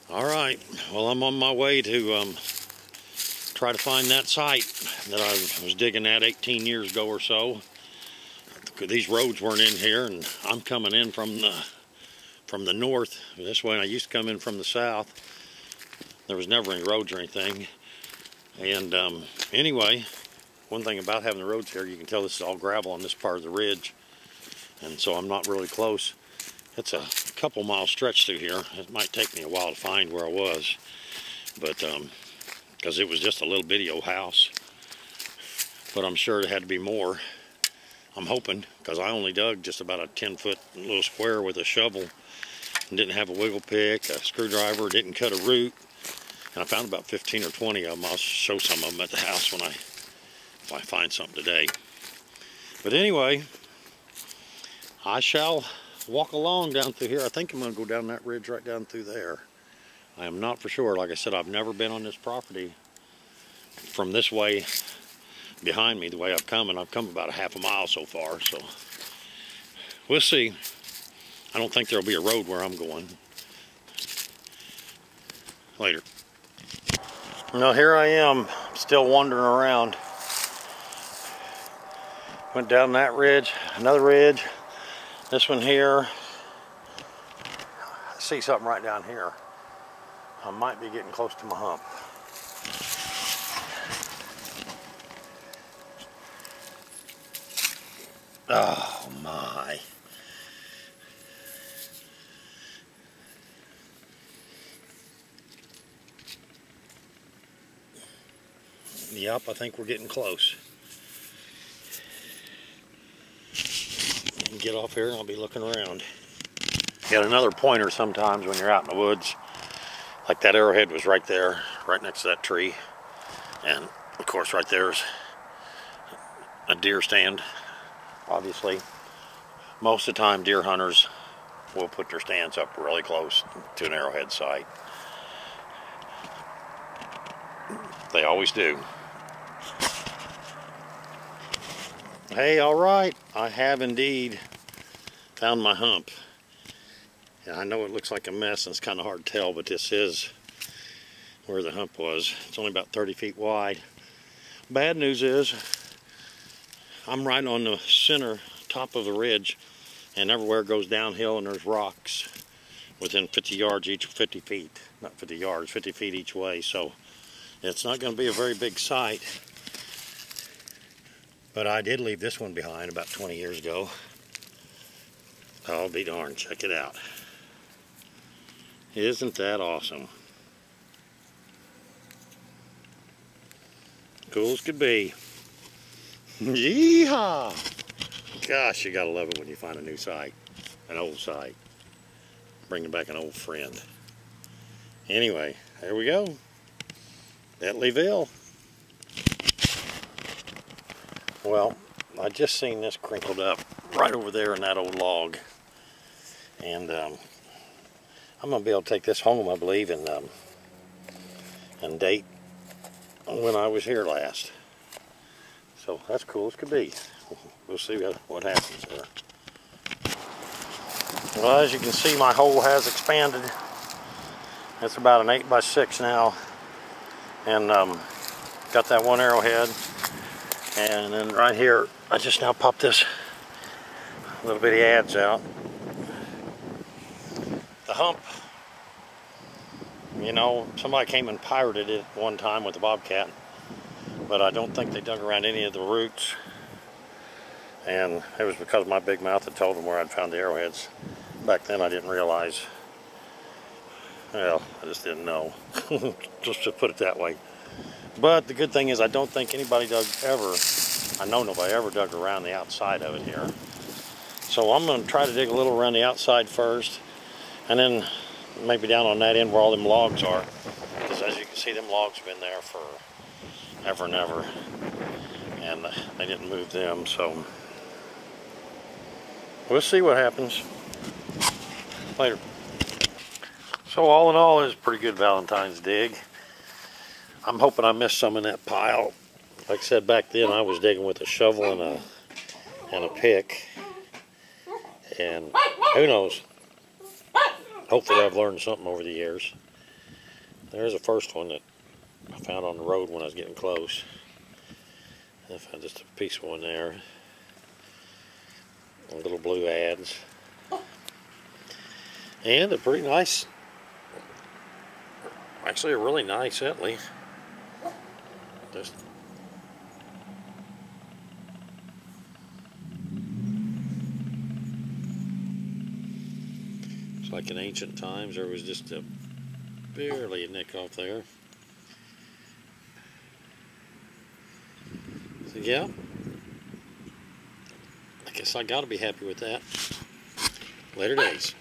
All right, well, I'm on my way to try to find that site that I was digging at 18 years ago or so. These roads weren't in here, and I'm coming in from the north this way, and I used to come in from the south. There was never any roads or anything. And anyway, one thing about having the roads here, you can tell this is all gravel on this part of the ridge, and so I'm not really close. It's a couple mile stretch through here. It might take me a while to find where I was, but because it was just a little bitty old house, but I'm sure it had to be more. I'm hoping, because I only dug just about a 10-foot little square with a shovel and didn't have a wiggle pick, a screwdriver, didn't cut a root, and I found about 15 or 20 of them. I'll show some of them at the house if I find something today. But anyway, I shall walk along down through here. I think I'm going to go down that ridge right down through there. I am not for sure. Like I said, I've never been on this property from this way behind me the way I've come, and I've come about a half a mile so far, so we'll see. I don't think there'll be a road where I'm going. Later. Now here I am, still wandering around. Went down that ridge, another ridge, this one here. I see something right down here. I might be getting close to my hump. Oh my. Yep, I think we're getting close. Get off here and I'll be looking around. Got another pointer sometimes when you're out in the woods. Like that arrowhead was right there, right next to that tree. And of course right there's a deer stand. Obviously, most of the time deer hunters will put their stands up really close to an arrowhead site. They always do. Hey, all right, I have indeed found my hump. Yeah, I know it looks like a mess and it's kind of hard to tell, but this is where the hump was. It's only about 30 feet wide. Bad news is I'm right on the center top of the ridge, and everywhere goes downhill and there's rocks within 50 yards each, 50 feet, not 50 yards, 50 feet each way. So it's not going to be a very big site. But I did leave this one behind about 20 years ago. I'll be darned, check it out. Isn't that awesome? Cool as could be. Yeehaw! Gosh, you gotta love it when you find a new site, an old site. Bringing back an old friend. Anyway, there we go. Bentleyville. Well, I just seen this crinkled up right over there in that old log, and I'm gonna be able to take this home, I believe, and date when I was here last. So that's cool as could be. We'll see what happens there. Well, as you can see, my hole has expanded. It's about an 8x6 now, and got that one arrowhead. And then right here, I just now popped this little bitty adze out. The hump, you know, somebody came and pirated it one time with a bobcat, but I don't think they dug around any of the roots. And it was because my big mouth had told them where I'd found the arrowheads. Back then I didn't realize. Well, I just didn't know, just to put it that way. But the good thing is I don't think anybody I know nobody ever dug around the outside of it here. So I'm going to try to dig a little around the outside first, and then maybe down on that end where all them logs are. Because as you can see, them logs have been there for ever and ever, and they didn't move them, so we'll see what happens. Later. So all in all, it was a pretty good Valentine's dig. I'm hoping I missed some in that pile. Like I said, back then I was digging with a shovel and a pick. And who knows? Hopefully I've learned something over the years. There's the first one that I found on the road when I was getting close. I found just a piece of one there. Little blue ads. And a pretty nice, actually a really nice Etley. Just it's like in ancient times there was just barely a nick off there. So yeah, I guess I gotta be happy with that. Later days.